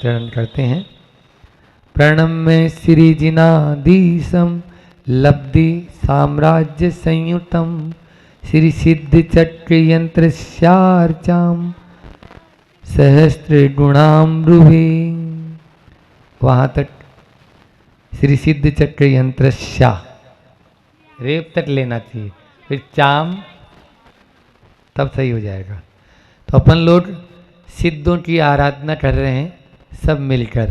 उच्चारण करते हैं। प्रणम्य श्रीजिनाधीशं लब्धि साम्राज्य संयुतम श्री सिद्ध चक्र यंत्र शार्चाम सहस्त्र गुणामृभि। वहाँ तक श्री सिद्ध चक्र यंत्र शाह रेप तक लेना चाहिए, फिर चाम, तब सही हो जाएगा। तो अपन लोग सिद्धों की आराधना कर रहे हैं सब मिलकर।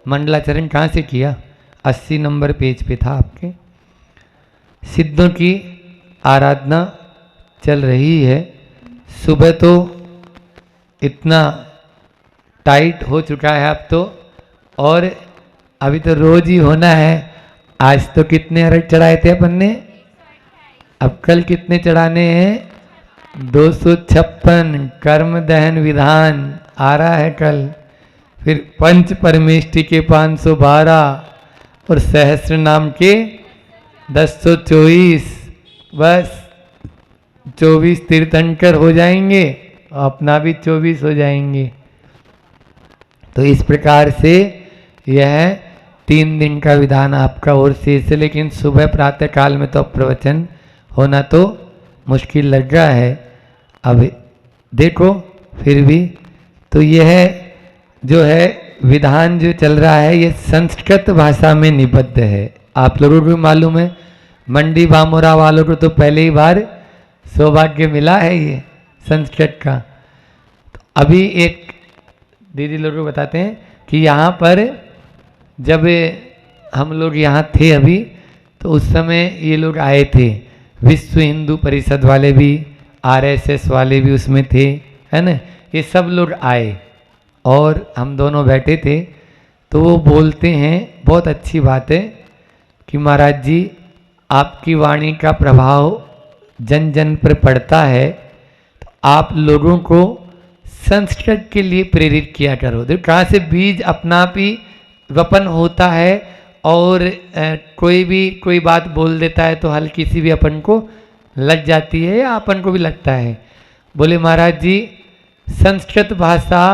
मंडलाचरण कहाँ से किया? 80 नंबर पेज पे था आपके। सिद्धों की आराधना चल रही है। सुबह तो इतना टाइट हो चुका है अब तो, और अभी तो रोज ही होना है। आज तो कितने अर्घ चढ़ाए थे अपन ने, अब कल कितने चढ़ाने हैं? 256 कर्म दहन विधान आ रहा है कल, फिर पंच परमेष्टि के 512 और सहस्र नाम के 1024। बस 24 तीर्थंकर हो जाएंगे, अपना भी 24 हो जाएंगे। तो इस प्रकार से यह 3 दिन का विधान आपका और शेष है। लेकिन सुबह प्रातः काल में तो प्रवचन होना तो मुश्किल लग रहा है। अब देखो फिर भी तो यह जो है विधान जो चल रहा है ये संस्कृत भाषा में निबद्ध है। आप लोगों को मालूम है, मंडी बामोरा वालों को तो पहले ही बार सौभाग्य मिला है ये संस्कृत का। तो अभी एक दीदी लोगों को बताते हैं कि यहाँ पर जब हम लोग यहाँ थे अभी, तो उस समय ये लोग आए थे, विश्व हिंदू परिषद वाले भी, RSS वाले भी उसमें थे, है ना। ये सब लोग आए और हम दोनों बैठे थे। तो वो बोलते हैं, बहुत अच्छी बात है कि महाराज जी आपकी वाणी का प्रभाव जन जन पर पड़ता है, तो आप लोगों को संस्कृत के लिए प्रेरित किया करो। देखो कहाँ से बीज अपना आप ही वपन होता है, और कोई भी कोई बात बोल देता है तो हल्की सी भी अपन को लग जाती है, या अपन को भी लगता है। बोले महाराज जी संस्कृत भाषा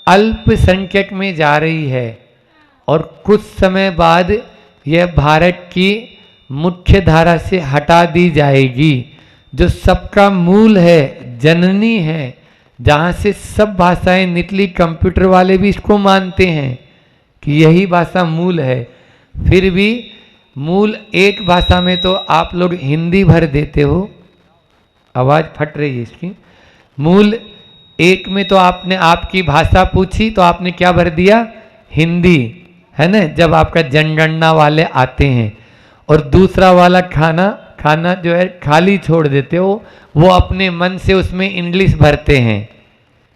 अल्पसंख्यक में जा रही है, और कुछ समय बाद यह भारत की मुख्य धारा से हटा दी जाएगी। जो सबका मूल है, जननी है, जहाँ से सब भाषाएं निकली, कंप्यूटर वाले भी इसको मानते हैं कि यही भाषा मूल है। फिर भी मूल एक भाषा में तो आप लोग हिंदी भर देते हो, आवाज़ फट रही है इसकी। मूल एक में तो आपने आपकी भाषा पूछी तो आपने क्या भर दिया? हिंदी, है ना, जब आपका जनगणना वाले आते हैं। और दूसरा वाला खाना जो है खाली छोड़ देते हो, वो अपने मन से उसमें इंग्लिश भरते हैं।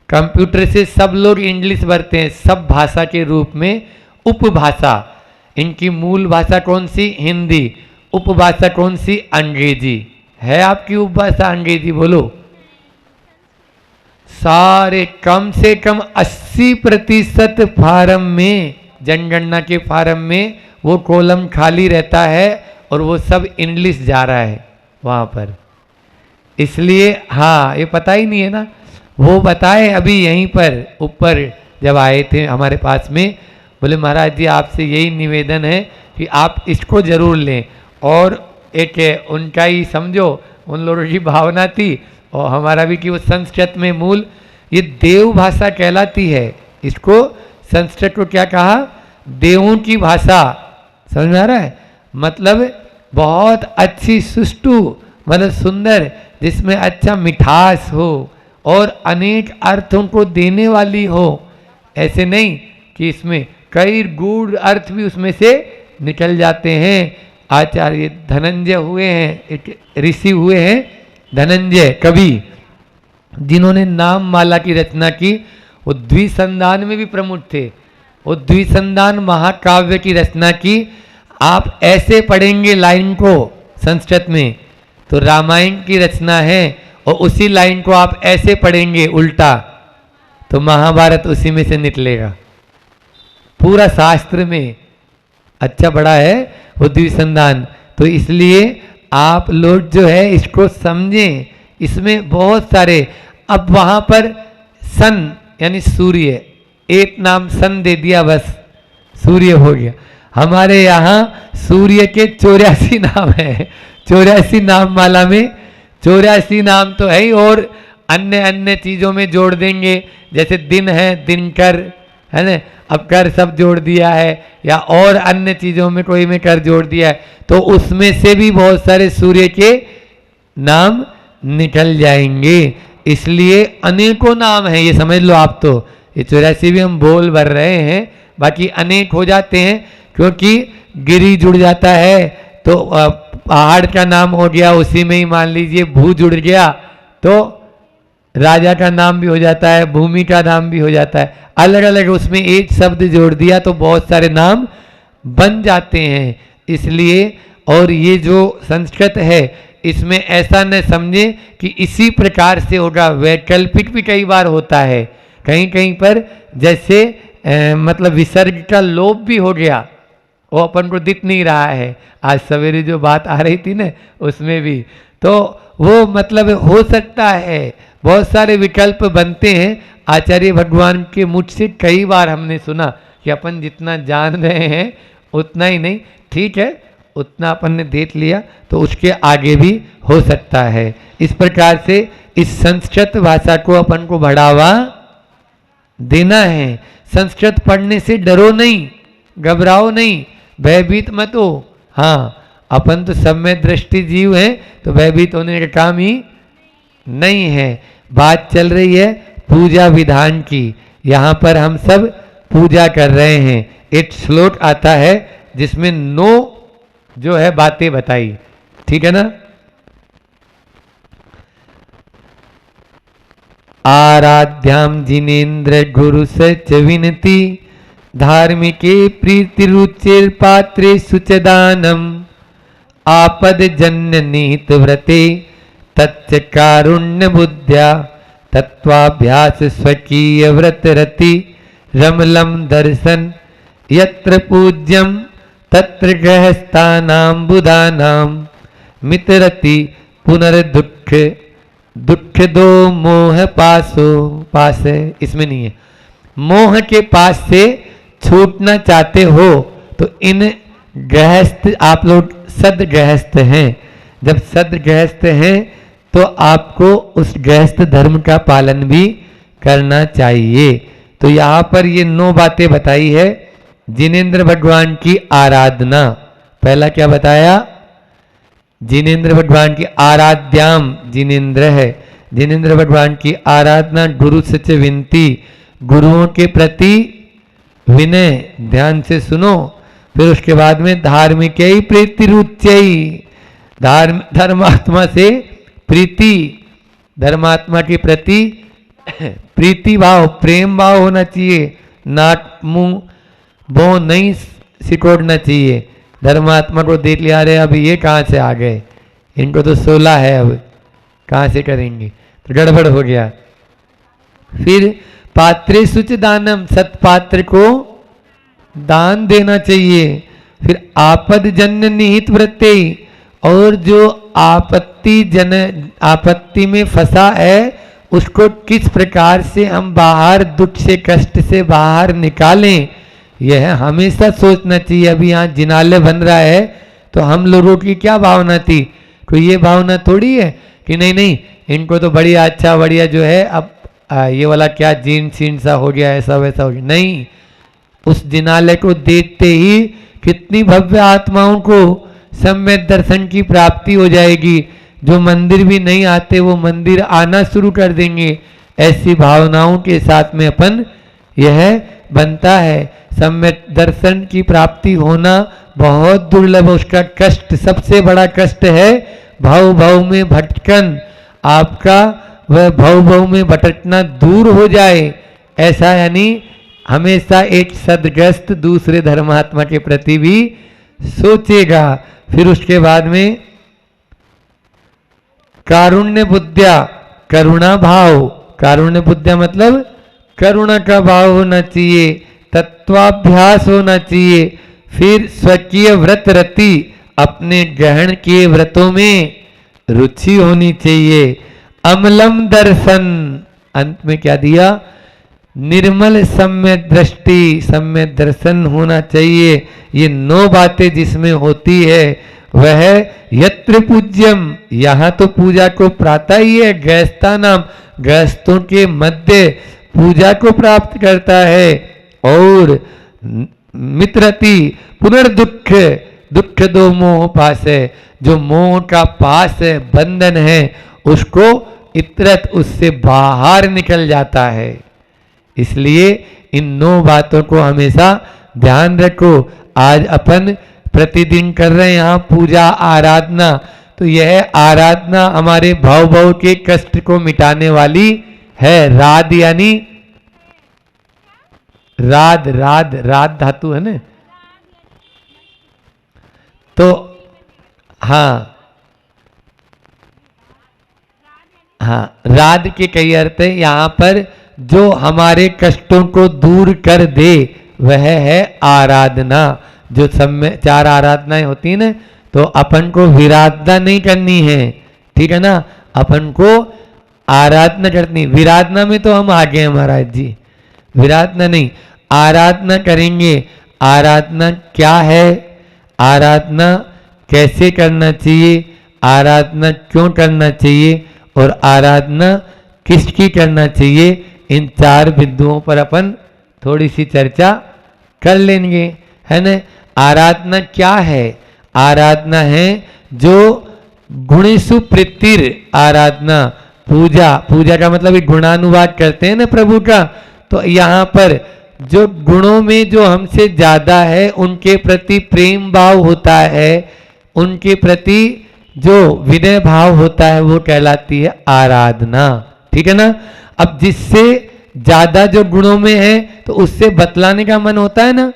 कंप्यूटर से सब लोग इंग्लिश भरते हैं सब भाषा के रूप में। उपभाषा, इनकी मूल भाषा कौन सी? हिंदी। उपभाषा कौन सी? अंग्रेजी। है आपकी उपभाषा अंग्रेजी? बोलो। सारे कम से कम 80% फार्म में, जनगणना के फार्म में वो कॉलम खाली रहता है, और वो सब इंग्लिश जा रहा है वहाँ पर। इसलिए हाँ, ये पता ही नहीं है ना। वो बताए अभी यहीं पर ऊपर जब आए थे हमारे पास में, बोले महाराज जी आपसे यही निवेदन है कि आप इसको जरूर लें। और एक उनका ही समझो, उन लोगों की भावना थी और हमारा भी, कि वो संस्कृत में मूल ये देव भाषा कहलाती है। इसको संस्कृत को क्या कहा? देवों की भाषा। समझ में आ रहा है? मतलब बहुत अच्छी, सुष्टु, मतलब सुंदर, जिसमें अच्छा मिठास हो और अनेक अर्थों को देने वाली हो। ऐसे नहीं कि इसमें कई गूढ़ अर्थ भी उसमें से निकल जाते हैं। आचार्य धनंजय हुए हैं, एक ऋषि हुए हैं धनंजय कवि, जिन्होंने नाम माला की रचना की। वो द्विसंधान में भी प्रमुख थे। वो द्विसंधान महाकाव्य की रचना की। आप ऐसे पढ़ेंगे लाइन को संस्कृत में तो रामायण की रचना है, और उसी लाइन को आप ऐसे पढ़ेंगे उल्टा तो महाभारत उसी में से निकलेगा। पूरा शास्त्र में अच्छा बड़ा है वो द्विसंधान। तो इसलिए आप लोग जो है इसको समझें। इसमें बहुत सारे, अब वहाँ पर सन यानी सूर्य, एक नाम सन दे दिया, बस सूर्य हो गया। हमारे यहाँ सूर्य के 84 नाम है, 84 नाम माला में 84 नाम तो है ही, और अन्य अन्य चीज़ों में जोड़ देंगे, जैसे दिन है दिनकर, है ना, अब कर सब जोड़ दिया है, या और अन्य चीज़ों में कोई में कर जोड़ दिया है, तो उसमें से भी बहुत सारे सूर्य के नाम निकल जाएंगे। इसलिए अनेकों नाम हैं, ये समझ लो आप। तो ये 84 भी हम बोल भर रहे हैं, बाकी अनेक हो जाते हैं, क्योंकि गिरी जुड़ जाता है तो पहाड़ का नाम हो गया, उसी में ही मान लीजिए भू जुड़ गया तो राजा का नाम भी हो जाता है, भूमि का नाम भी हो जाता है, अलग अलग उसमें एक शब्द जोड़ दिया तो बहुत सारे नाम बन जाते हैं। इसलिए और ये जो संस्कृत है इसमें ऐसा न समझे कि इसी प्रकार से होगा, वैकल्पिक भी कई बार होता है, कहीं कहीं पर जैसे मतलब विसर्ग का लोप भी हो गया, वो अपन को दिख नहीं रहा है। आज सवेरे जो बात आ रही थी ना उसमें भी, तो वो मतलब हो सकता है, बहुत सारे विकल्प बनते हैं। आचार्य भगवान के मुझ से कई बार हमने सुना कि अपन जितना जान रहे हैं उतना ही नहीं, ठीक है उतना अपन ने देख लिया, तो उसके आगे भी हो सकता है। इस प्रकार से इस संस्कृत भाषा को अपन को बढ़ावा देना है। संस्कृत पढ़ने से डरो नहीं, घबराओ नहीं, भयभीत मत हो। हाँ, अपन तो सम्य दृष्टि जीव हैं, तो भयभीत होने का काम ही नहीं है। बात चल रही है पूजा विधान की, यहाँ पर हम सब पूजा कर रहे हैं। एक श्लोक आता है जिसमें 9 जो है बातें बताई, ठीक है ना। आराध्याम जिनेन्द्र गुरु सच विनती, धार्मिके प्रीतिरुचिर पात्रे सुचदानम, आपद जन्य नीत व्रते तच्च कारुण्य बुद्ध्या, तत्वाभ्यास स्वकीय व्रत रति, रमलम दर्शन यत्र पूज्यम तत्र गृहस्थानां बुधानां, मितरति पुनर्दुख दुख दो मोह पासो। पास है, इसमें नहीं है। मोह के पास से छूटना चाहते हो तो इन गृहस्थ, आप लोग सद गृहस्थ हैं, जब सद गृहस्थ हैं तो आपको उस गृहस्थ धर्म का पालन भी करना चाहिए। तो यहाँ पर ये 9 बातें बताई है। जिनेन्द्र भगवान की आराधना, पहला क्या बताया, जिनेन्द्र भगवान की आराध्याम, जिनेन्द्र है, जिनेन्द्र भगवान की आराधना, गुरु सच विनती, गुरुओं के प्रति विनय, ध्यान से सुनो। फिर उसके बाद में धार्मिक प्रीति रुचयी, धर्मात्मा से प्रीति, धर्मात्मा के प्रति प्रीति भाव, प्रेम भाव होना चाहिए, नाक मुंह वो नहीं सिकोड़ना चाहिए। धर्मात्मा को देख लिया, अरे अभी ये कहाँ से आ गए, इनको तो 16 है, अब कहाँ से करेंगे, तो गड़बड़ हो गया। फिर पात्रे सुच दानम, सत्पात्र को दान देना चाहिए। फिर आपद जन्य निहित व्रते, और जो आपत्ति में फंसा है उसको किस प्रकार से हम बाहर, दुख से कष्ट से बाहर निकालें, यह हमेशा सोचना चाहिए। अभी यहाँ जिनालय बन रहा है तो हम लोगों की क्या भावना थी, कोई ये भावना थोड़ी है कि नहीं नहीं इनको तो बढ़िया अच्छा बढ़िया जो है अब ये वाला क्या जीन सीन सा हो गया, ऐसा वैसा हो गया। नहीं, उस जिनालय को देखते ही कितनी भव्य आत्माओं को सम्यक दर्शन की प्राप्ति हो जाएगी। जो मंदिर भी नहीं आते वो मंदिर आना शुरू कर देंगे। ऐसी भावनाओं के साथ में अपन यह बनता है। सम्यक दर्शन की प्राप्ति होना बहुत दुर्लभ, उसका कष्ट सबसे बड़ा कष्ट है भव भव में भटकन। आपका वह भव भव में भटकना दूर हो जाए, ऐसा यानी हमेशा एक सदग्रस्त दूसरे धर्मात्मा के प्रति भी सोचेगा। फिर उसके बाद में कारुण्य बुद्धिया, करुणा भाव, कारुण्य बुद्धिया मतलब करुणा का भाव होना चाहिए, तत्वाभ्यास होना चाहिए। फिर स्वकीय व्रत रति, अपने ग्रहण किए व्रतों में रुचि होनी चाहिए। अमलम दर्शन, अंत में क्या दिया, निर्मल सम्यक दृष्टि, सम्यक दर्शन होना चाहिए। ये 9 बातें जिसमें होती है वह यत्र पूज्यम, यहाँ तो पूजा को प्रातः ही है, गृहस्था नाम, गृहस्थों के मध्य पूजा को प्राप्त करता है। और मित्रति पुनर्दुख, दुख दो मोह पास है, जो मोह का पास है, बंधन है, उसको इतरत, उससे बाहर निकल जाता है। इसलिए इन 9 बातों को हमेशा ध्यान रखो। आज अपन प्रतिदिन कर रहे हैं यहाँ पूजा आराधना, तो यह आराधना हमारे भाव के कष्ट को मिटाने वाली है। राध यानी राध, राध राध धातु है ना, तो हाँ हाँ, राध के कई अर्थ है। यहाँ पर जो हमारे कष्टों को दूर कर दे वह है आराधना। जो सब में 4 आराधनाएं होती है ना, तो अपन को विराधना नहीं करनी है, ठीक है ना, अपन को आराधना करनी। विराधना में तो हम आगे हैं महाराज जी, विराधना नहीं, आराधना करेंगे। आराधना क्या है, आराधना कैसे करना चाहिए, आराधना क्यों करना चाहिए, और आराधना किसकी करना चाहिए, इन 4 बिंदुओं पर अपन थोड़ी सी चर्चा कर लेंगे, है ना। आराधना क्या है, आराधना है जो गुणेषु प्रीतिर आराधना। पूजा, पूजा का मतलब एक गुणानुवाद करते हैं ना प्रभु का, तो यहाँ पर जो गुणों में जो हमसे ज्यादा है उनके प्रति प्रेम भाव होता है, उनके प्रति जो विनय भाव होता है वो कहलाती है आराधना, ठीक है ना। अब जिससे ज्यादा जो गुणों में है तो उससे बतलाने का मन होता है ना।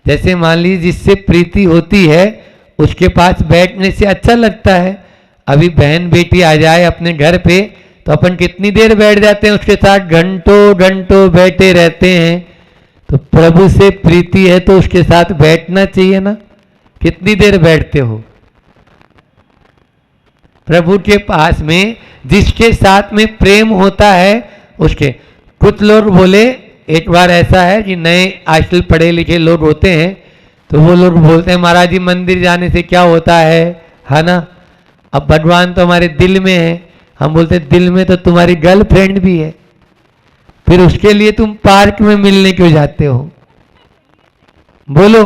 जैसे मान लीजिए जिससे प्रीति होती है उसके पास बैठने से अच्छा लगता है। अभी बहन बेटी आ जाए अपने घर पे तो अपन कितनी देर बैठ जाते हैं उसके साथ, घंटों घंटों बैठे रहते हैं। तो प्रभु से प्रीति है तो उसके साथ बैठना चाहिए ना। कितनी देर बैठते हो प्रभु के पास में, जिसके साथ में प्रेम होता है उसके। कुछ लोग बोले, एक बार ऐसा है कि नए आजकल पढ़े लिखे लोग होते हैं तो वो लोग बोलते हैं महाराज जी मंदिर जाने से क्या होता है ना। अब भगवान तो हमारे दिल में है, हम बोलते दिल में तो तुम्हारी गर्लफ्रेंड भी है, फिर उसके लिए तुम पार्क में मिलने क्यों जाते हो, बोलो।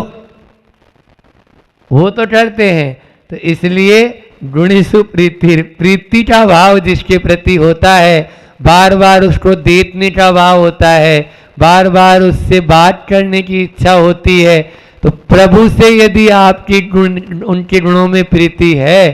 वो तो करते हैं। तो इसलिए गुणेषु प्रीति, प्रीति का भाव जिसके प्रति होता है, बार बार उसको देखने का भाव होता है, बार बार उससे बात करने की इच्छा होती है। तो प्रभु से यदि आपकी गुण, उनके गुणों में प्रीति है,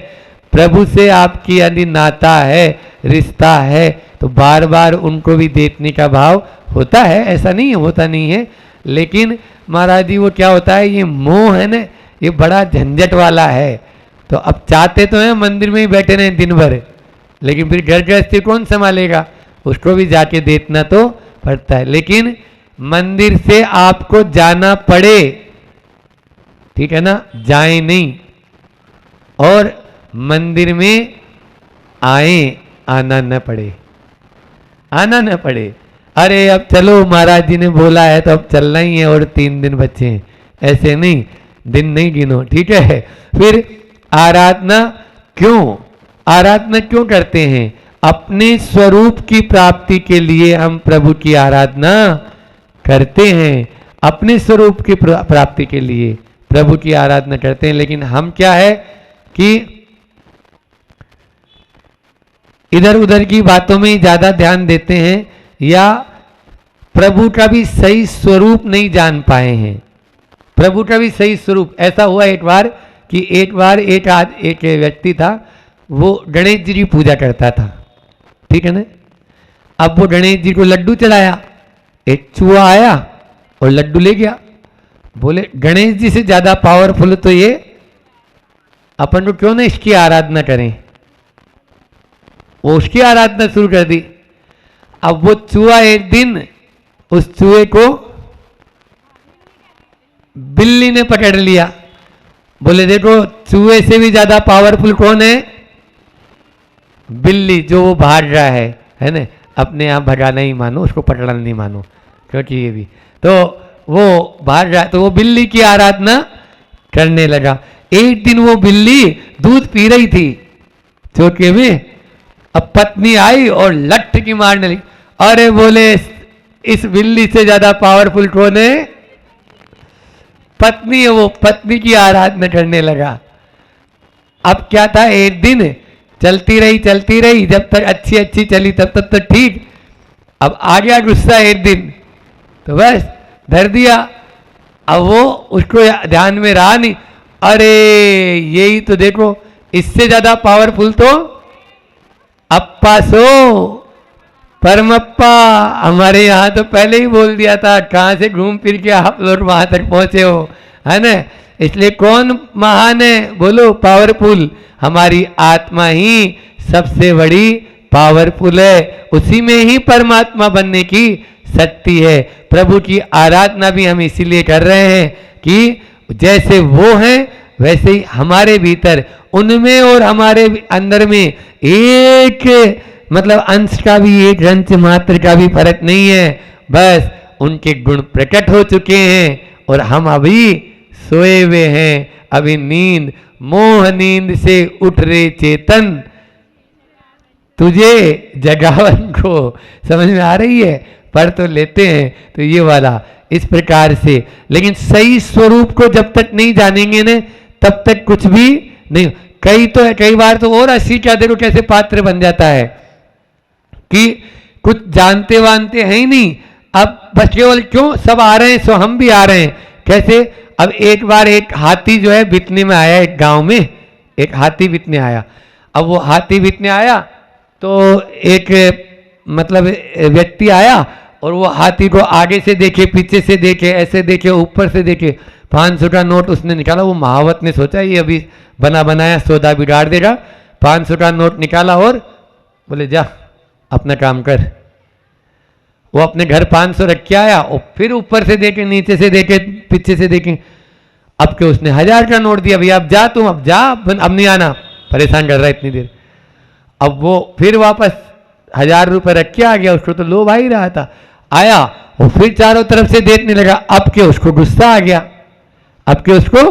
प्रभु से आपकी यदि नाता है, रिश्ता है, तो बार बार उनको भी देखने का भाव होता है। ऐसा नहीं होता नहीं है, लेकिन महाराज जी वो क्या होता है, ये मोह है ना, ये बड़ा झंझट वाला है। तो अब चाहते तो हैं मंदिर में ही बैठे रहें दिन भर, लेकिन फिर घर गृहस्थी कौन संभालेगा, उसको भी जाके देखना तो पड़ता है। लेकिन मंदिर से आपको जाना पड़े, ठीक है ना, जाए नहीं, और मंदिर में आए, आना न पड़े, आना न पड़े। अरे अब चलो महाराज जी ने बोला है तो अब चलना ही है और 3 दिन बचे हैं, ऐसे नहीं, दिन नहीं गिनो, ठीक है। फिर आराधना क्यों, आराधना क्यों करते हैं, अपने स्वरूप की प्राप्ति के लिए हम प्रभु की आराधना करते हैं। अपने स्वरूप की प्राप्ति के लिए प्रभु की आराधना करते हैं। लेकिन हम क्या है कि इधर उधर की बातों में ज्यादा ध्यान देते हैं, या प्रभु का भी सही स्वरूप नहीं जान पाए हैं। प्रभु का भी सही स्वरूप, ऐसा हुआ एक बार कि एक व्यक्ति था, वो गणेश जी की पूजा करता था, ठीक है ना। अब वो गणेश जी को लड्डू चढ़ाया, एक चूहा आया और लड्डू ले गया। बोले गणेश जी से ज्यादा पावरफुल तो ये, अपन को क्यों ना इसकी आराधना करें। वो उसकी आराधना शुरू कर दी। अब वो चूहा एक दिन उस चूहे को बिल्ली ने पकड़ लिया। बोले देखो चूहे से भी ज्यादा पावरफुल कौन है, बिल्ली, जो वो भाग रहा है ना। अपने आप भगाना ही मानो, उसको पकड़ना नहीं मानो। क्योंकि ये भी तो वो बाहर जा, तो वो बिल्ली की आराधना करने लगा। एक दिन वो बिल्ली दूध पी रही थी चौके में, अब पत्नी आई और लठ की मारने लगी। अरे बोले इस बिल्ली से ज्यादा पावरफुल कौन है? पत्नी है, वो पत्नी की आराधना करने लगा। अब क्या था, एक दिन चलती रही, जब तक अच्छी चली तब तक तो ठीक। अब आ गया गुस्सा एक दिन, तो बस धर दिया। अब वो उसको ध्यान में रहा नहीं, अरे यही तो देखो, इससे ज्यादा पावरफुल तो अप्पा सो परमप्पा। हमारे यहाँ तो पहले ही बोल दिया था, कहाँ से घूम फिर के आप लोग वहां तक पहुंचे हो, है ना। इसलिए कौन महान है? बोलो पावरफुल। हमारी आत्मा ही सबसे बड़ी पावरफुल है, उसी में ही परमात्मा बनने की शक्ति है। प्रभु की आराधना भी हम इसीलिए कर रहे हैं कि जैसे वो हैं वैसे ही हमारे भीतर, उनमें और हमारे अंदर में एक मतलब अंश का भी, एक रंच मात्र का भी फर्क नहीं है। बस उनके गुण प्रकट हो चुके हैं और हम अभी सोए हुए हैं। अभी नींद, मोह नींद से उठ रे चेतन, तुझे जगावन को। समझ में आ रही है? पढ़ तो लेते हैं तो ये वाला इस प्रकार से। लेकिन सही स्वरूप को जब तक नहीं जानेंगे ना, तब तक कुछ भी नहीं। कई बार तो और अस्सी क्या, देखो कैसे पात्र बन जाता है कि कुछ जानते वानते हैं ही नहीं। अब बस केवल क्यों सब आ रहे हैं सो हम भी आ रहे हैं। कैसे? अब एक बार एक हाथी जो है बितने में आया, एक गांव में एक हाथी बितने आया। अब वो हाथी बितने आया तो एक मतलब व्यक्ति आया और वो हाथी को आगे से देखे, पीछे से देखे, ऐसे देखे, ऊपर से देखे। 500 का नोट उसने निकाला। वो महावत ने सोचा ये अभी बना बनाया सौदा बिगाड़ देगा। 500 का नोट निकाला और बोले जा अपना काम कर। वो अपने घर 500 रख के आया और फिर ऊपर से देखे, नीचे से देखे, पीछे से देखे। अब के उसने 1000 का नोट दिया, भैया अब जा तुम, अब जा, अब नहीं आना, परेशान कर रहा है इतनी देर। अब वो फिर वापस 1000 रुपये रख के आ गया। उसको तो लोभ आ ही रहा था। आया वो फिर चारों तरफ से देखने लगा। अब के उसको गुस्सा आ गया, अब के उसको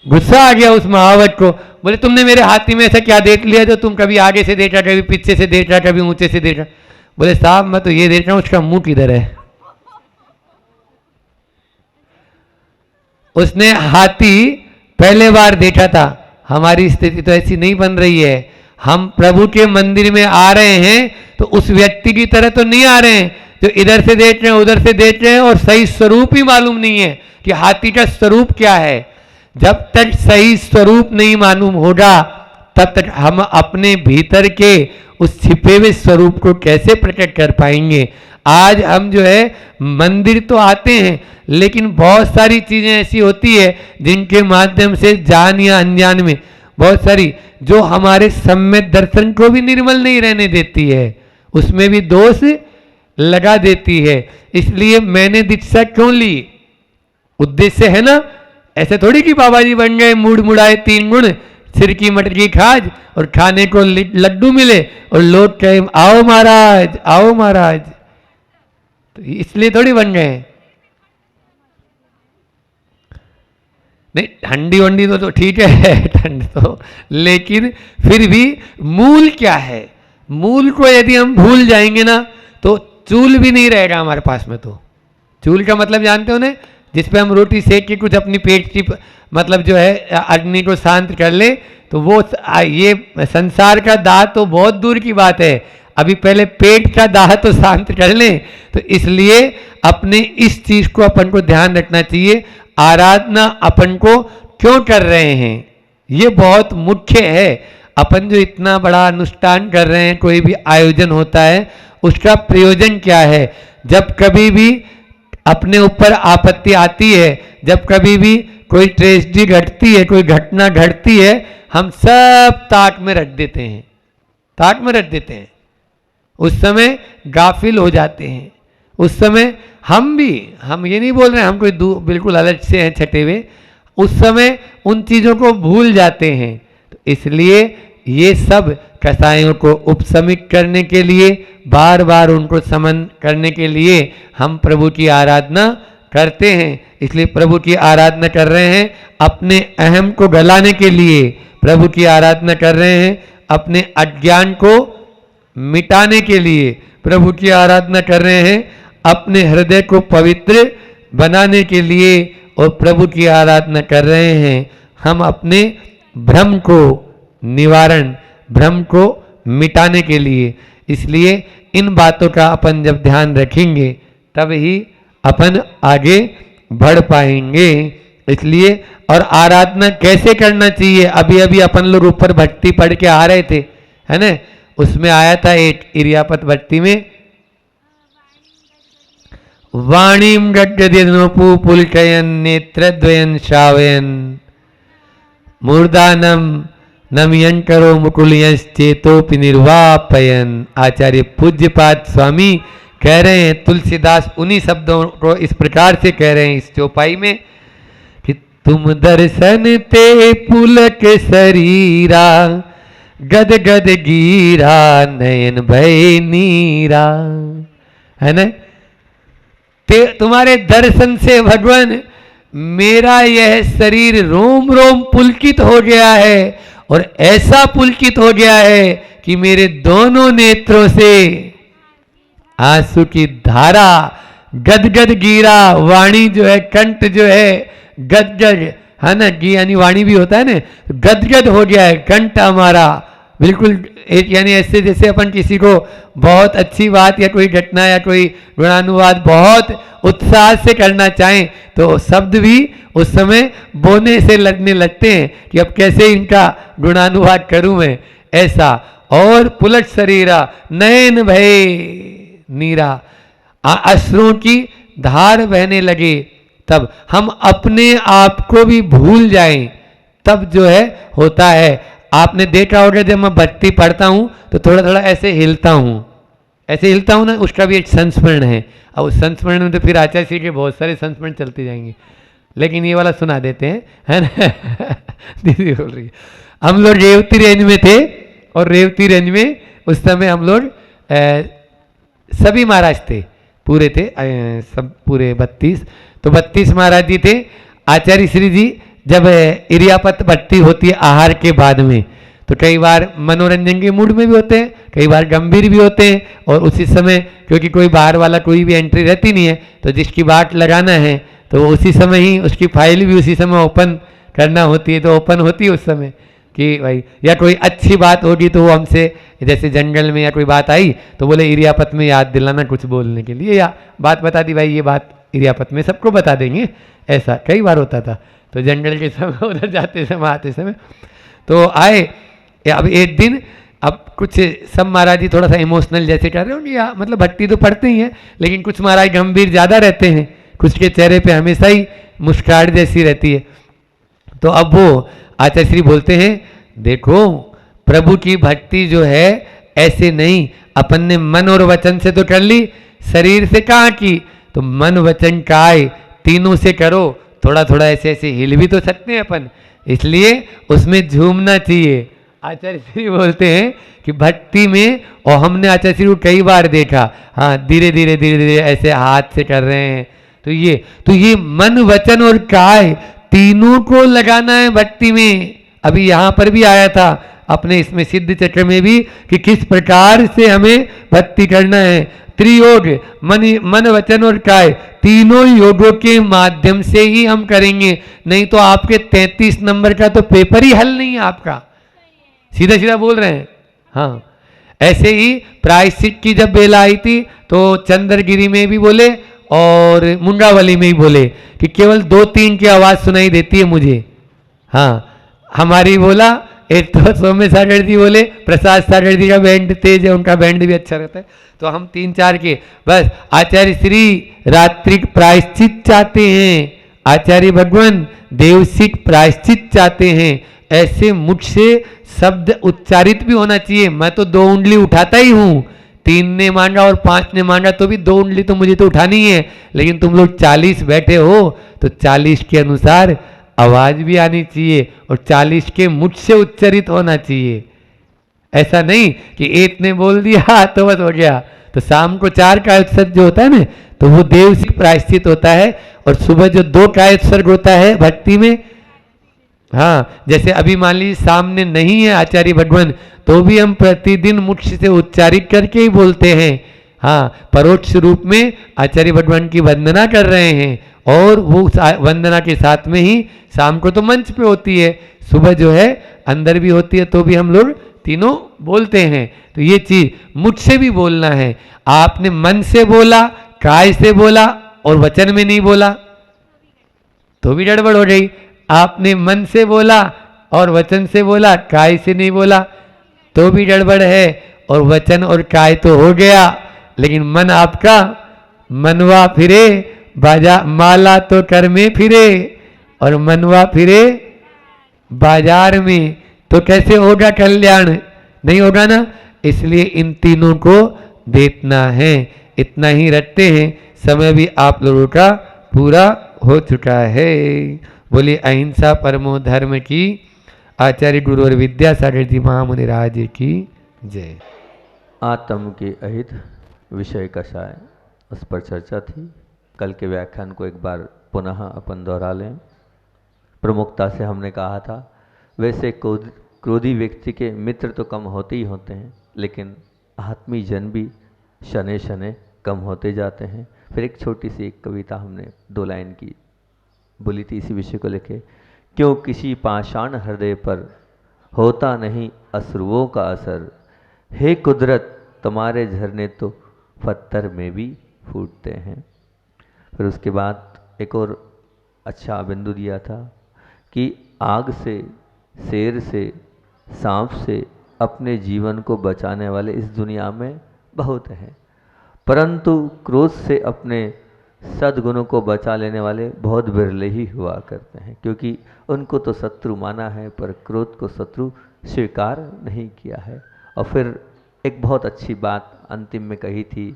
गुस्सा आ गया उस महावत को। बोले तुमने मेरे हाथी में ऐसा क्या देख लिया जो तुम कभी आगे से देख रहा, कभी पीछे से देख रहा, कभी ऊंचे से देख रहा। बोले साहब मैं तो ये देख रहा हूं उसका मुंह किधर है। उसने हाथी पहले बार देखा था। हमारी स्थिति तो ऐसी नहीं बन रही है। हम प्रभु के मंदिर में आ रहे हैं तो उस व्यक्ति की तरह तो नहीं आ रहे हैं जो इधर से देख रहे हैं, उधर से देख रहे हैं और सही स्वरूप ही मालूम नहीं है कि हाथी का स्वरूप क्या है। जब तक सही स्वरूप नहीं मालूम होगा तब तक हम अपने भीतर के उस छिपे हुए स्वरूप को कैसे प्रकट कर पाएंगे। आज हम जो है मंदिर तो आते हैं लेकिन बहुत सारी चीजें ऐसी होती है जिनके माध्यम से जान या अनजान में बहुत सारी जो हमारे सम्यक दर्शन को भी निर्मल नहीं रहने देती है, उसमें भी दोष लगा देती है। इसलिए मैंने दीक्षा क्यों ली? उद्देश्य है ना, ऐसे थोड़ी कि बाबा जी बन गए, मूड मुड़ाए 3 गुण, सिर की मटकी खाज और खाने को लड्डू मिले और लोग कहे आओ महाराज आओ महाराज, तो इसलिए थोड़ी बन गए। नहीं ठंडी वंडी तो ठीक है ठंड तो, लेकिन फिर भी मूल क्या है? मूल को यदि हम भूल जाएंगे ना तो चूल भी नहीं रहेगा हमारे पास में। तो चूल का मतलब जानते हो ना, जिसपे हम रोटी सेक के कुछ अपनी पेट की मतलब जो है अग्नि को शांत कर ले, तो वो ये संसार का दाह तो बहुत दूर की बात है, अभी पहले पेट का दाह तो शांत कर लें। तो इसलिए अपने इस चीज को अपन को ध्यान रखना चाहिए। आराधना अपन को क्यों कर रहे हैं ये बहुत मुख्य है। अपन जो इतना बड़ा अनुष्ठान कर रहे हैं, कोई भी आयोजन होता है, उसका प्रयोजन क्या है? जब कभी भी अपने ऊपर आपत्ति आती है, जब कभी भी कोई ट्रेजेडी घटती है, कोई घटना घटती है, हम सब ताक में रख देते हैं, ताक में रख देते हैं। उस समय गाफिल हो जाते हैं। उस समय हम ये नहीं बोल रहे हैं हम कोई बिल्कुल अलग से हैं छटे हुए, उस समय उन चीज़ों को भूल जाते हैं। तो इसलिए ये सब कसायों को उपशमित करने के लिए, बार बार उनको समन करने के लिए हम प्रभु की आराधना करते हैं। इसलिए प्रभु की आराधना कर रहे हैं अपने अहम को गलाने के लिए, प्रभु की आराधना कर रहे हैं अपने अज्ञान को मिटाने के लिए, प्रभु की आराधना कर रहे हैं अपने हृदय को पवित्र बनाने के लिए, और प्रभु की आराधना कर रहे हैं हम अपने भ्रम को निवारण, भ्रम को मिटाने के लिए। इसलिए इन बातों का अपन जब ध्यान रखेंगे तब ही अपन आगे बढ़ पाएंगे। इसलिए और आराधना कैसे करना चाहिए, अभी अभी अपन लोग ऊपर भक्ति पढ़ के आ रहे थे, है ना, उसमें आया था एक इरियापत भक्ति में, वाणीम गद्यनोपु पुलकयन नेत्रद्वयन श्रावयन मूर्धानम नमयन करो मुकुलयश्चेतोपि निर्वापयन। आचार्य पूज्यपाद स्वामी कह रहे हैं, तुलसीदास उन्हीं शब्दों को इस प्रकार से कह रहे हैं इस चौपाई में कि तुम दर्शन ते पुलक शरीरा गद गद गीरा नयन भय नीरा, है ना, तुम्हारे दर्शन से भगवान मेरा यह शरीर रोम रोम पुलकित हो गया है, और ऐसा पुलकित हो गया है कि मेरे दोनों नेत्रों से आंसू की धारा गदगद गिरा। वाणी जो है, कंठ जो है गदगद, है ना, गी यानी वाणी भी होता है ना, गदगद हो गया है कंठ हमारा बिल्कुल। एक यानी ऐसे जैसे अपन किसी को बहुत अच्छी बात या कोई घटना या कोई गुणानुवाद बहुत उत्साह से करना चाहें तो शब्द भी उस समय बोने से लगने लगते हैं कि अब कैसे इनका गुणानुवाद करूं मैं, ऐसा। और पुलट शरीरा नयन भय नीरा, अश्रुओं की धार बहने लगे, तब हम अपने आप को भी भूल जाएं, तब जो है होता है। आपने देखा होगा जब मैं भक्ति पढ़ता हूं तो थोड़ा थोड़ा ऐसे हिलता हूं, ऐसे हिलता हूं ना, उसका भी एक संस्मरण है। और उस संस्मरण में तो फिर आचार्य श्री के बहुत सारे संस्मरण चलते जाएंगे, लेकिन ये वाला सुना देते हैं, है ना। दीदी बोल रही है, हम लोग रेवती रेंज में थे, और रेवती रेंज में उस समय हम लोग सभी महाराज थे, पूरे थे, सब पूरे 32, तो 32 महाराज जी थे। आचार्य श्री जी जब इरियापत भक्ति होती है आहार के बाद में, तो कई बार मनोरंजन के मूड में भी होते हैं, कई बार गंभीर भी होते हैं, और उसी समय क्योंकि कोई बाहर वाला कोई भी एंट्री रहती नहीं है, तो जिसकी बात लगाना है तो उसी समय ही उसकी फाइल भी उसी समय ओपन करना होती है, तो ओपन होती है उस समय कि भाई, या कोई अच्छी बात होगी तो वो हमसे, जैसे जंगल में या कोई बात आई तो बोले इरियापत में याद दिलाना कुछ बोलने के लिए, या बात बता दी भाई ये बात इरियापत में सबको बता देंगे, ऐसा कई बार होता था। तो जंगल के समय उधर जाते समय आते समय तो आए। अब एक दिन, अब कुछ सब महाराज जी थोड़ा सा इमोशनल जैसे कर रहे होंगे, या मतलब भक्ति तो पढ़ते ही हैं, लेकिन कुछ महाराज गंभीर ज़्यादा रहते हैं, कुछ के चेहरे पे हमेशा ही मुस्कुराहट जैसी रहती है। तो अब वो आचार्य श्री बोलते हैं, देखो प्रभु की भक्ति जो है ऐसे नहीं, अपन ने मन और वचन से तो कर ली, शरीर से कहाँ की, तो मन वचन काय तीनों से करो। थोड़ा थोड़ा ऐसे ऐसे हिल भी तो सकते हैं अपन, इसलिए उसमें झूमना चाहिए। आचार्य श्री बोलते हैं कि भक्ति में, और हमने आचार्य श्री को कई बार देखा, हाँ धीरे धीरे धीरे धीरे ऐसे हाथ से कर रहे हैं, तो ये मन वचन और काय तीनों को लगाना है भक्ति में। अभी यहाँ पर भी आया था अपने इसमें सिद्ध चक्र में भी कि किस प्रकार से हमें भक्ति करना है। त्रियोग, मन वचन और काय, तीनों योगों के माध्यम से ही हम करेंगे, नहीं तो आपके 33 नंबर का तो पेपर ही हल नहीं है आपका, सीधा सीधा बोल रहे हैं। हाँ, ऐसे ही प्रायश्चित की जब बेला आई थी तो चंद्रगिरी में भी बोले और मुंगावली में भी बोले कि केवल 2-3 की आवाज सुनाई देती है मुझे। हाँ, हमारी बोला एक तो सौम्य सागर जी बोले, प्रसाद सागर जी का बैंड तेज है, उनका बैंड भी अच्छा रहता है, तो हम 3-4 के बस। आचार्य श्री रात्रिक प्रायश्चित चाहते हैं, आचार्य भगवान देवसिक प्रायश्चित चाहते हैं। ऐसे मुझसे शब्द उच्चारित भी होना चाहिए। मैं तो 2 उंगली उठाता ही हूँ, 3 ने मांगा और 5 ने मांगा तो भी 2 उंगली तो मुझे तो उठानी है, लेकिन तुम लोग 40 बैठे हो तो 40 के अनुसार आवाज भी आनी चाहिए और 40 के मुझ से उच्चारित होना चाहिए। ऐसा नहीं कि एक ने बोल दिया तो बस हो गया। तो शाम को 4 का उत्सर्ग जो होता है ना, तो वो देव से प्रायश्चित होता है, और सुबह जो 2 का उत्सर्ग होता है भक्ति में, हाँ, जैसे अभी मान लीजिए सामने नहीं है आचार्य भगवान, तो भी हम प्रतिदिन मुख से उच्चारित करके ही बोलते हैं। हाँ, परोक्ष रूप में आचार्य भगवान की वंदना कर रहे हैं, और वो वंदना के साथ में ही शाम को तो मंच पे होती है, सुबह जो है अंदर भी होती है, तो भी हम लोग तीनों बोलते हैं। तो ये चीज मुख से भी बोलना है। आपने मन से बोला, काय से बोला और वचन में नहीं बोला तो भी गड़बड़ हो गई। आपने मन से बोला और वचन से बोला, काय से नहीं बोला तो भी गड़बड़ है। और वचन और काय तो हो गया, लेकिन मन आपका मनवा फिरे, बाजा माला तो कर में फिरे, और मनवा फिरे बाजार में, तो कैसे होगा कल्याण? नहीं होगा ना। इसलिए इन तीनों को देखना है। इतना ही रखते हैं, समय भी आप लोगों का पूरा हो चुका है। बोलिए अहिंसा परमो धर्म की, आचार्य गुरु और विद्यासागर जी महामुनि राज की जय। आत्म के अहित विषय कषाय, उस पर चर्चा थी। कल के व्याख्यान को एक बार पुनः अपन दोहरा लें। प्रमुखता से हमने कहा था, वैसे क्रोधी व्यक्ति के मित्र तो कम होते ही होते हैं, लेकिन आत्मीय जन भी शनै शनै कम होते जाते हैं। फिर एक छोटी सी एक कविता हमने 2 लाइन की बोली थी इसी विषय को लेके। क्यों किसी पाषाण हृदय पर होता नहीं अश्रुओं का असर, हे कुदरत तुम्हारे झरने तो पत्थर में भी फूटते हैं। फिर उसके बाद एक और अच्छा बिंदु दिया था कि आग से, शेर से, सांप से अपने जीवन को बचाने वाले इस दुनिया में बहुत हैं, परंतु क्रोध से अपने सद्गुणों को बचा लेने वाले बहुत बिरले ही हुआ करते हैं, क्योंकि उनको तो शत्रु माना है पर क्रोध को शत्रु स्वीकार नहीं किया है। और फिर एक बहुत अच्छी बात अंतिम में कही थी,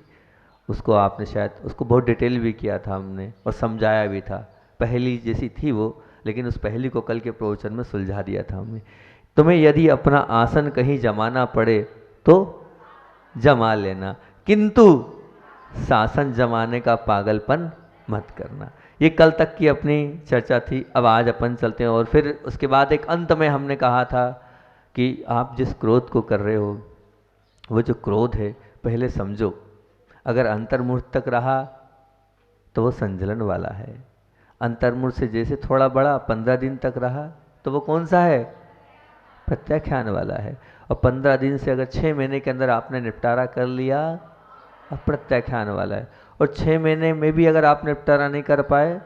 उसको आपने शायद उसको बहुत डिटेल भी किया था हमने और समझाया भी था। पहली जैसी थी वो, लेकिन उस पहली को कल के प्रवचन में सुलझा दिया था हमने। तुम्हें यदि अपना आसन कहीं जमाना पड़े तो जमा लेना, किंतु शासन जमाने का पागलपन मत करना। ये कल तक की अपनी चर्चा थी। अब आज अपन चलते हैं। और फिर उसके बाद एक अंत में हमने कहा था कि आप जिस क्रोध को कर रहे हो, वो जो क्रोध है पहले समझो, अगर अंतर्मुख तक रहा तो वो संजलन वाला है। अंतर्मुख से जैसे थोड़ा बड़ा 15 दिन तक रहा तो वो कौन सा है? प्रत्याख्यान वाला है। और 15 दिन से अगर 6 महीने के अंदर आपने निपटारा कर लिया, अब प्रत्याख्यान वाला है। और 6 महीने में भी अगर आप निपटारा नहीं कर पाए,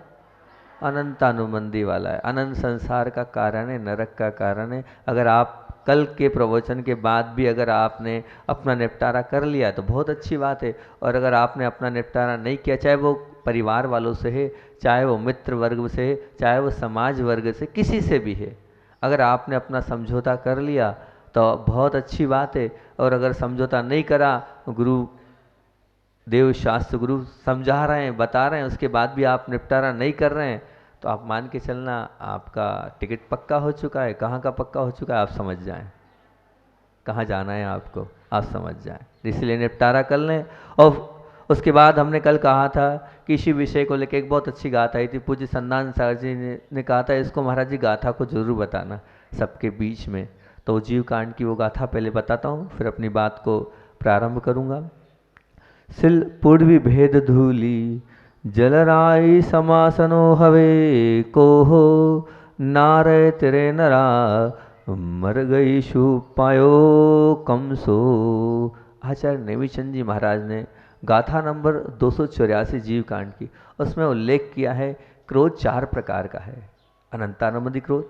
अनंतानुबंधी वाला है। अनंत संसार का कारण है, नरक का कारण है। अगर आप कल के प्रवचन के बाद भी अगर आपने अपना निपटारा कर लिया तो बहुत अच्छी बात है। और अगर आपने अपना निपटारा नहीं किया, चाहे वो परिवार वालों से है, चाहे वो मित्र वर्ग से है, चाहे वो समाज वर्ग से, किसी से भी है, अगर आपने अपना समझौता कर लिया तो बहुत अच्छी बात है। और अगर समझौता नहीं करा, गुरु देव शास्त्र गुरु समझा रहे हैं, बता रहे हैं, उसके बाद भी आप निपटारा नहीं कर रहे हैं, तो आप मान के चलना आपका टिकट पक्का हो चुका है। कहाँ का पक्का हो चुका है आप समझ जाएं, कहाँ जाना है आपको आप समझ जाएं। इसलिए निपटारा कर लें। और उसके बाद हमने कल कहा था कि इसी विषय को लेकर एक बहुत अच्छी गाथा आई थी। पूज्य संदान सागर जी ने कहा था, इसको महाराज जी गाथा को जरूर बताना सबके बीच में। तो जीव कांड की वो गाथा पहले बताता हूँ, फिर अपनी बात को प्रारंभ करूँगा। सिल पूर्वी भेद धूली जलराई समासनो हवे को हो, नारे तेरे नरा मर गई शु पायो कमसो। आचार्य नेमिचंद जी महाराज ने गाथा नंबर 284 जीव कांड की, उसमें उल्लेख किया है क्रोध 4 प्रकार का है। अनंतानुबंधी क्रोध,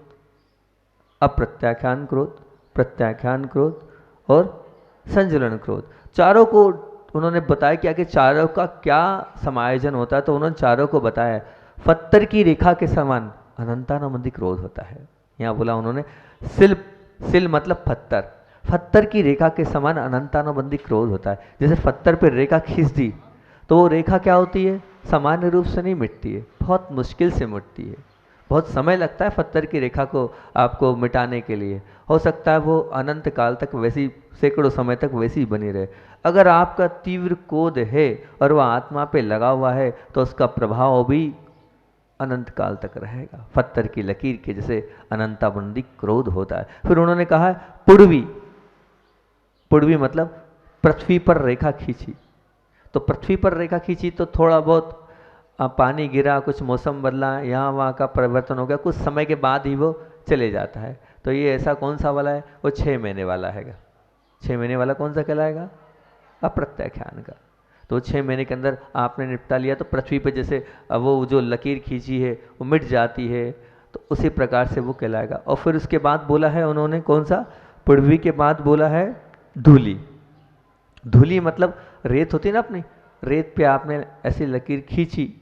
अप्रत्याख्यान क्रोध, प्रत्याख्यान क्रोध और संजलन क्रोध। चारों को उन्होंने बताया कि आगे चारों का क्या समायोजन होता है। तो उन्होंने चारों को बताया। पत्थर की रेखा के समान अनंतानुबंधी क्रोध होता है। यहाँ बोला उन्होंने सिल मतलब पत्थर, पत्थर की रेखा के समान अनंतानुबंधी क्रोध होता है। जैसे पत्थर पर रेखा खींच दी तो वो रेखा क्या होती है? सामान्य रूप से नहीं मिटती है, बहुत मुश्किल से मिटती है। बहुत समय लगता है पत्थर की रेखा को आपको मिटाने के लिए। हो सकता है वो अनंत काल तक वैसी, सैकड़ों समय तक वैसी ही बनी रहे। अगर आपका तीव्र क्रोध है और वह आत्मा पे लगा हुआ है तो उसका प्रभाव भी अनंत काल तक रहेगा। पत्थर की लकीर के जैसे अनंताबंदी क्रोध होता है। फिर उन्होंने कहा है पुड़वी, पुड़वी मतलब पृथ्वी पर रेखा खींची। तो पृथ्वी पर रेखा खींची तो थोड़ा बहुत पानी गिरा, कुछ मौसम बदला, यहाँ वहाँ का परिवर्तन हो गया, कुछ समय के बाद ही वो चले जाता है। तो ये ऐसा कौन सा वाला है? वो 6 महीने वाला हैगा। 6 महीने वाला कौन सा कहलाएगा? अप्रत्याख्यान का। तो 6 महीने के अंदर आपने निपटा लिया तो पृथ्वी पे जैसे वो जो लकीर खींची है वो मिट जाती है, तो उसी प्रकार से वो कहलाएगा। और फिर उसके बाद बोला है उन्होंने कौन सा? पृथ्वी के बाद बोला है धूली। धूली मतलब रेत होती है ना अपनी, रेत पे आपने ऐसी लकीर खींची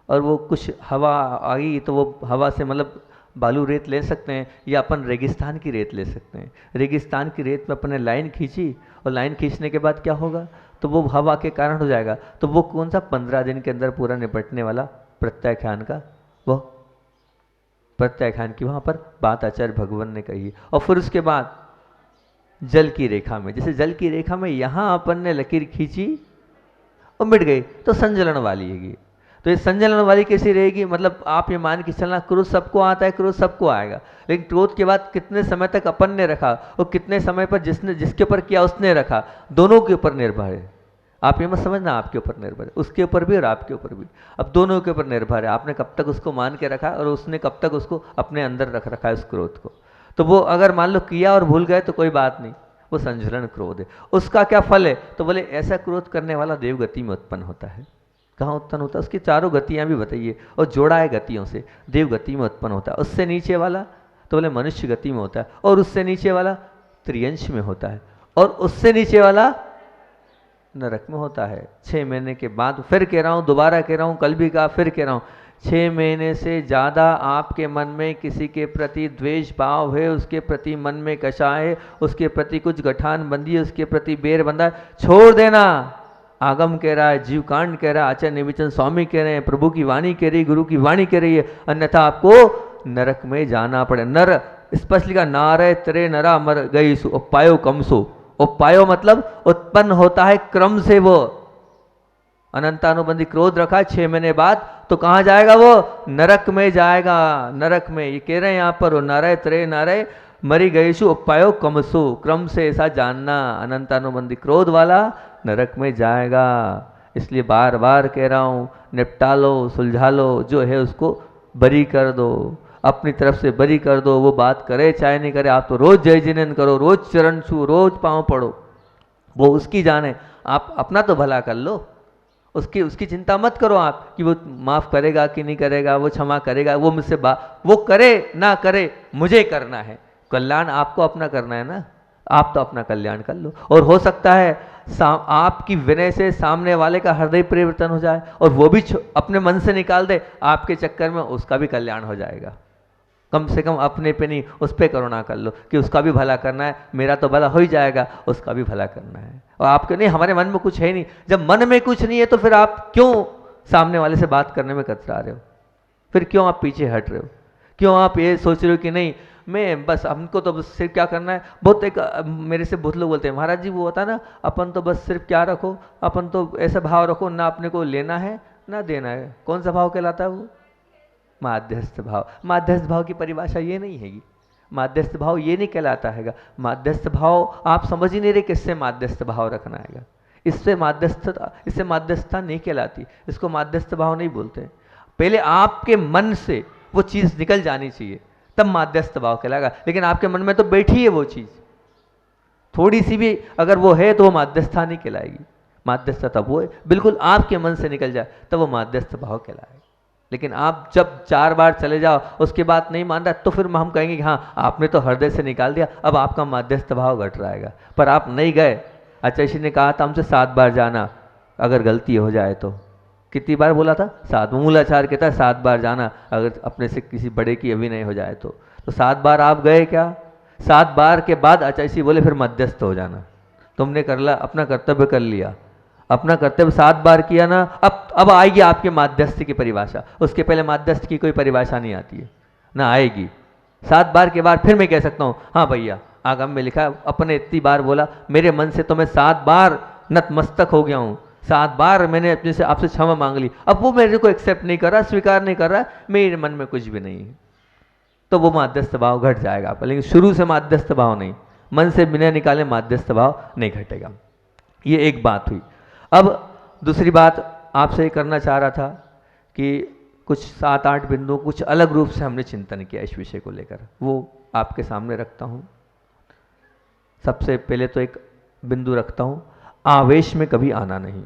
और वो कुछ हवा आई तो वो हवा से मतलब बालू रेत ले सकते हैं या अपन रेगिस्तान की रेत ले सकते हैं। रेगिस्तान की रेत में अपने लाइन खींची और लाइन खींचने के बाद क्या होगा? तो वो हवा के कारण हो जाएगा। तो वो कौन सा? 15 दिन के अंदर पूरा निपटने वाला प्रत्याख्यान का, वो प्रत्याख्यान की वहाँ पर बात आचार्य भगवान ने कही। और फिर उसके बाद जल की रेखा में, जैसे जल की रेखा में यहाँ अपन ने लकीर खींची और मिट गई, तो संजलन वाली है। तो ये संजलन वाली कैसी रहेगी? मतलब आप ये मान के चलना क्रोध सबको आता है, क्रोध सबको आएगा, लेकिन क्रोध के बाद कितने समय तक अपन ने रखा और कितने समय पर जिसने जिसके ऊपर किया उसने रखा, दोनों के ऊपर निर्भर है। आप ये मत समझना आपके ऊपर निर्भर है, उसके ऊपर भी और आपके ऊपर भी। अब दोनों के ऊपर निर्भर है, आपने कब तक उसको मान के रखा और उसने कब तक उसको अपने अंदर रख रखा है उस क्रोध को। तो वो अगर मान लो किया और भूल गए तो कोई बात नहीं, वो संजलन क्रोध है। उसका क्या फल है? तो बोले ऐसा क्रोध करने वाला देवगति में उत्पन्न होता है। कहाँ उत्पन्न होता है? उसकी चारों गतियाँ भी बताइए और जोड़ा है गतियों से, देवगति में उत्पन्न होता है। उससे नीचे वाला तो बोले मनुष्य गति में होता है, और उससे नीचे वाला त्रियंश में होता है, और उससे नीचे वाला नरक में होता है। 6 महीने के बाद, फिर कह रहा हूँ, दोबारा कह रहा हूँ, कल भी कहा, फिर कह रहा हूँ, 6 महीने से ज़्यादा आपके मन में किसी के प्रति द्वेष भाव है, उसके प्रति मन में कषाय है, उसके प्रति कुछ गठान बंदी है, उसके प्रति बेर बंधा है, छोड़ देना। आगम कह रहा है, जीव कांड कह रहा है, आचार्य निविचन स्वामी कह रहे हैं, प्रभु की वाणी कह रही, गुरु की वाणी कह रही है, अन्यथा आपको नरक में जाना पड़े। नर स्पष्ट लिखा, नारे तरे नरा मर गई सु उपायो कमसो। उपायो मतलब उत्पन्न होता है क्रम से। वो अनंतानुबंधी क्रोध रखा है 6 महीने बाद, तो कहाँ जाएगा वो? नरक में जाएगा। नरक में ये कह रहे हैं यहाँ पर, वो नारे तरे नारे मरी गई सु उपायो कमसो, क्रम से ऐसा जानना। अनंतानुबंधी क्रोध वाला नरक में जाएगा। इसलिए बार बार कह रहा हूँ, निपटा लो, सुलझा लो, जो है उसको बरी कर दो, अपनी तरफ से बरी कर दो। वो बात करे चाहे नहीं करे, आप तो रोज जय जिनेन करो, रोज चरण छू, रोज पाँव पड़ो, वो उसकी जाने। आप अपना तो भला कर लो, उसकी चिंता मत करो आप कि वो माफ़ करेगा कि नहीं करेगा, वो क्षमा करेगा, वो मुझसे वो करे ना करे, मुझे करना है। कल्याण आपको अपना करना है ना, आप तो अपना कल्याण कर लो। और हो सकता है आपकी विनय से सामने वाले का हृदय परिवर्तन हो जाए और वो भी अपने मन से निकाल दे, आपके चक्कर में उसका भी कल्याण हो जाएगा। कम से कम अपने पे नहीं, उस पर करुणा कर लो कि उसका भी भला करना है, मेरा तो भला हो ही जाएगा, उसका भी भला करना है। और आपके नहीं, हमारे मन में कुछ है नहीं। जब मन में कुछ नहीं है तो फिर आप क्यों सामने वाले से बात करने में कतरा रहे हो? फिर क्यों आप पीछे हट रहे हो? क्यों आप ये सोच रहे हो कि नहीं मैं बस, हमको तो बस सिर्फ क्या करना है? बहुत एक मेरे से बहुत लोग बोलते हैं, महाराज जी वो होता है ना, अपन तो बस सिर्फ क्या रखो, अपन तो ऐसा भाव रखो, ना अपने को लेना है ना देना है। कौन सा भाव कहलाता है वो? माध्यस्थ भाव। माध्यस्थ भाव की परिभाषा ये नहीं हैगी। माध्यस्थ भाव ये नहीं कहलाता हैगा। माध्यस्थ भाव आप समझ ही नहीं रहे किससे माध्यस्थ भाव रखना हैगा। इससे माध्यस्थता नहीं कहलाती, इसको माध्यस्थ भाव नहीं बोलते। पहले आपके मन से वो चीज़ निकल जानी चाहिए, तब माध्यस्थ भाव कहलाएगा। लेकिन आपके मन में तो बैठी है वो चीज़, थोड़ी सी भी अगर वो है तो वो माध्यस्थता नहीं कहलाएगी। माध्यस्थता तब वो है बिल्कुल आपके मन से निकल जाए, तब वो माध्यस्थ भाव कहलाएगा। लेकिन आप जब 4 बार चले जाओ उसके बाद नहीं मान रहा, तो फिर हम कहेंगे कि हाँ आपने तो हृदय से निकाल दिया, अब आपका माध्यस्थ भाव घट रहेगा। पर आप नहीं गए। आचार्य ने कहा था हमसे 7 बार जाना, अगर गलती हो जाए तो। कितनी बार बोला था? 7। मूलाचार कहता है 7 बार जाना, अगर अपने से किसी बड़े की अभिनय हो जाए तो। 7 बार आप गए क्या? 7 बार के बाद आचार्य बोले फिर मध्यस्थ हो जाना। तुमने कर ला, अपना कर्तव्य कर लिया, अपना कर्तव्य 7 बार किया ना, अब आएगी आपके माध्यस्थ की परिभाषा। उसके पहले माध्यस्थ की कोई परिभाषा नहीं आती है। ना आएगी। 7 बार के बाद फिर मैं कह सकता हूँ हाँ भैया, आगम में लिखा है, अपने इतनी बार बोला, मेरे मन से तो मैं 7 बार नतमस्तक हो गया हूँ, 7 बार मैंने अपने से आपसे क्षमा मांग ली, अब वो मेरे को एक्सेप्ट नहीं कर रहा, स्वीकार नहीं कर रहा, मेरे मन में कुछ भी नहीं है, तो वो माध्यस्थ भाव घट जाएगा आपका। लेकिन शुरू से माध्यस्थ भाव नहीं, मन से बिना निकाले माध्यस्थ भाव नहीं घटेगा। ये एक बात हुई। अब दूसरी बात आपसे करना चाह रहा था कि कुछ 7-8 बिंदु कुछ अलग रूप से हमने चिंतन किया इस विषय को लेकर, वो आपके सामने रखता हूँ। सबसे पहले तो एक बिंदु रखता हूँ, आवेश में कभी आना नहीं,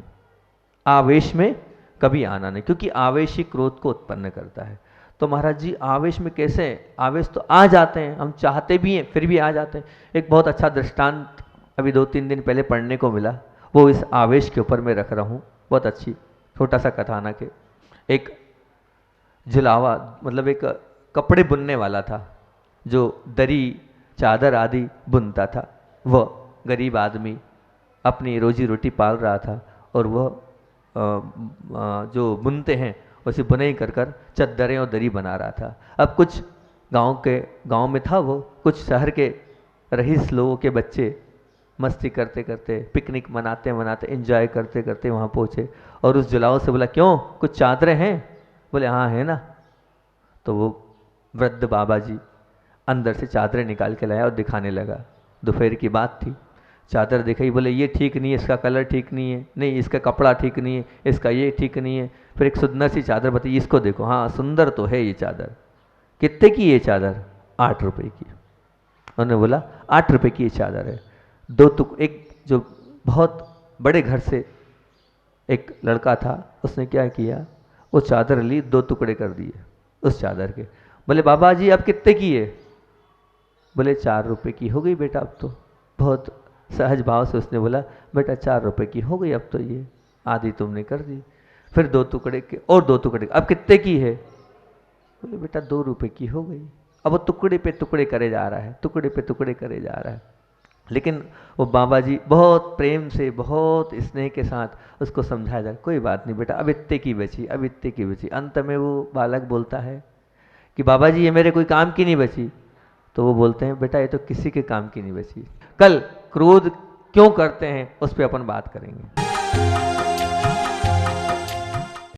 आवेश में कभी आना नहीं, क्योंकि आवेश ही क्रोध को उत्पन्न करता है। तो महाराज जी आवेश में कैसे, आवेश तो आ जाते हैं, हम चाहते भी हैं फिर भी आ जाते हैं। एक बहुत अच्छा दृष्टांत अभी 2-3 दिन पहले पढ़ने को मिला, वो इस आवेश के ऊपर मैं रख रहा हूँ, बहुत अच्छी छोटा सा कथानक है। एक झुलावा, मतलब एक कपड़े बुनने वाला था जो दरी चादर आदि बुनता था। वह गरीब आदमी अपनी रोजी रोटी पाल रहा था, और वह जो बुनते हैं उसे बुनाई कर कर चद्दरें और दरी बना रहा था। अब कुछ गांव में था वो, कुछ शहर के रईस लोगों के बच्चे मस्ती करते करते, पिकनिक मनाते मनाते, एंजॉय करते करते वहाँ पहुँचे, और उस जुलाओं से बोला क्यों कुछ चादरें हैं? बोले हाँ है ना। तो वो वृद्ध बाबा जी अंदर से चादरें निकाल के लाया और दिखाने लगा। दोपहर की बात थी, चादर दिखाई, बोले ये ठीक नहीं है, इसका कलर ठीक नहीं है, नहीं इसका कपड़ा ठीक नहीं है, इसका ये ठीक नहीं है। फिर एक सुंदर सी चादर बताई, इसको देखो, हाँ सुंदर तो है ये चादर। कितने की ये चादर? 8 रुपये की। उन्होंने बोला 8 रुपये की ये चादर है। एक जो बहुत बड़े घर से एक लड़का था, उसने क्या किया, वो चादर ली, 2 टुकड़े कर दिए उस चादर के। बोले बाबा जी अब कितने की है? बोले 4 रुपये की हो गई बेटा अब तो। बहुत सहज भाव से उसने बोला बेटा 4 रुपये की हो गई अब तो, ये आधी तुमने कर दी। फिर 2 टुकड़े के और 2 टुकड़े, अब कितने की है? बोले बेटा 2 रुपये की हो गई। अब वो टुकड़े पे टुकड़े करे जा रहा है, टुकड़े पे टुकड़े करे जा रहा है। लेकिन वो बाबा जी बहुत प्रेम से, बहुत स्नेह के साथ उसको समझाया जा, कोई बात नहीं बेटा अब इतने की बची, अब इतने की बची। अंत में वो बालक बोलता है कि बाबा जी ये मेरे कोई काम की नहीं बची। तो वो बोलते हैं बेटा ये तो किसी के काम की नहीं बची। कल क्रोध क्यों करते हैं उस पर अपन बात करेंगे।